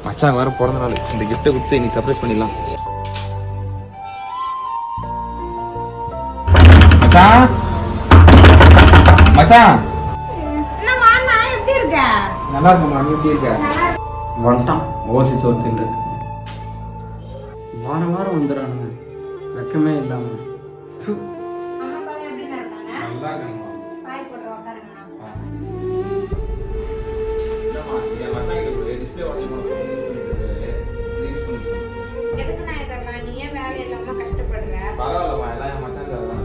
மச்சான் வேற பிறந்த நாள், இந்த கிஃப்ட்டை கொடுத்து நீ சர்ப்ரைஸ் பண்ணிடலாம். மச்சான் மச்சான் எப்படி இருக்க? நல்லா இருக்குமா? நீ எப்படி இருக்க? வந்துட்டான் ஓசி சோறு தின்றது. வாரம் வாரம் வந்துடுறானுங்க, வெக்கமே இல்லாம. நல்லா இருக்காங்கம்மா. பரவாயில்லம்மா, எல்லாம் என் மச்சான் தான்.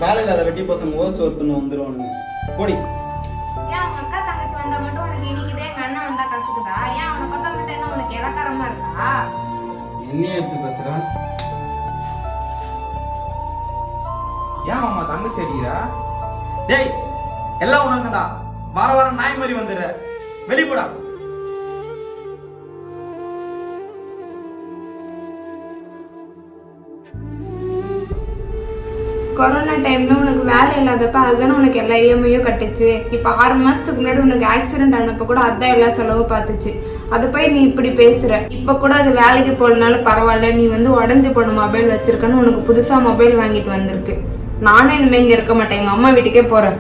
வேலை இல்லாத வெட்டி பசங்க ஓசி சோறு தின்னு வந்துடுவானுங்க. போடி. என்னையே எடுத்து பேசுறான். ஏன் மாமா தங்கச்சி அடிக்கிறா? டேய், எல்லாம் உனக்குடா. வார வாரம் நாய் மாதிரி வந்துடுற. வெளிப்படா. கொரோனா டைம்ல உனக்கு வேலை இல்லாதப்ப அதுதானே உனக்கு எல்லா இஎம்ஐயும் கட்டுச்சு. இப்போ 6 மாசத்துக்கு முன்னாடி உனக்கு ஆக்சிடென்ட் ஆனப்ப கூட அதான் எல்லா செலவும் பார்த்துச்சு. அதை போய் நீ இப்படி பேசுற. இப்ப கூட அது வேலைக்கு போலனாலும் பரவாயில்ல, நீ உடஞ்சு போன மொபைல் வச்சிருக்கன்னு உனக்கு புதுசா மொபைல் வாங்கிட்டு வந்திருக்கு. நானும் இனிமே இங்க இருக்க மாட்டேன், எங்க அம்மா வீட்டுக்கே போறேன்.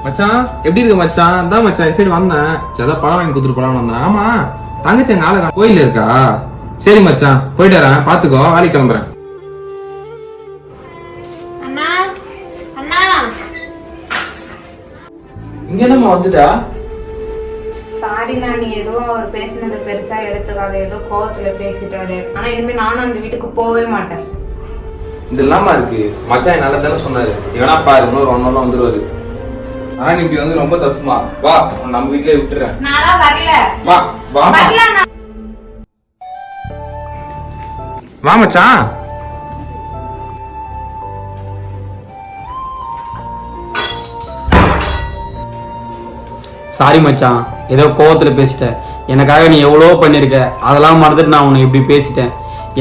மச்சான் எப்படி இருக்கு மச்சான்? தான் மச்சான் இந்த சைடு வந்தேன். சரி, பழம் வாங்கி கொடுத்துட்டு போலான்னு வந்தேன். ஆமா, தங்கச்சி எங்க ஆளு கோயில்ல இருக்கா? சரி மச்சான், போயிட்டு வரேன், பாத்துக்கோ, வேலைக்கு கிளம்புறேன். அண்ணா அண்ணா, இங்க என்னம்மா வந்துட்டா? சாரிண்ணா, நீ ஏதோ அவர் பேசினதை பெருசா எடுத்துக்காத, ஏதோ கோவத்துல பேசிட்டாரு. ஆனா இனிமே நானும் அந்த வீட்டுக்கு போவே மாட்டேன். இது இல்லாம இருக்கு. மச்சான் நல்லா தானே சொன்னாரு, இவனா பாரு இன்னொரு 1 hour வந்துருவாரு. ஆனா நீ இப்படி வந்து ரொம்ப தப்புமா. வா, நம்ம வீட்லயே விட்டுறேன். நான்லாம் வரல. வா வா வா மச்சான். சாரி மச்சான், ஏதோ கோவத்துல பேசிட்டேன். எனக்காக நீ எவ்வளோ பண்ணிருக்க, அதெல்லாம் மறந்துட்டு நான் உன்னை இப்படி பேசிட்டேன்.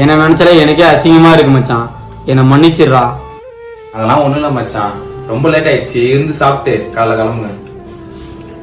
என்னை நினைச்சாலே எனக்கே அசிங்கமா இருக்கு மச்சான், என்னை மன்னிச்சிடுறா. அதெல்லாம் ஒண்ணும் இல்ல மச்சான், ரொம்ப லேட் ஆயிடுச்சு, இருந்து சாப்பிட்டு காலைல கிளம்புங்க.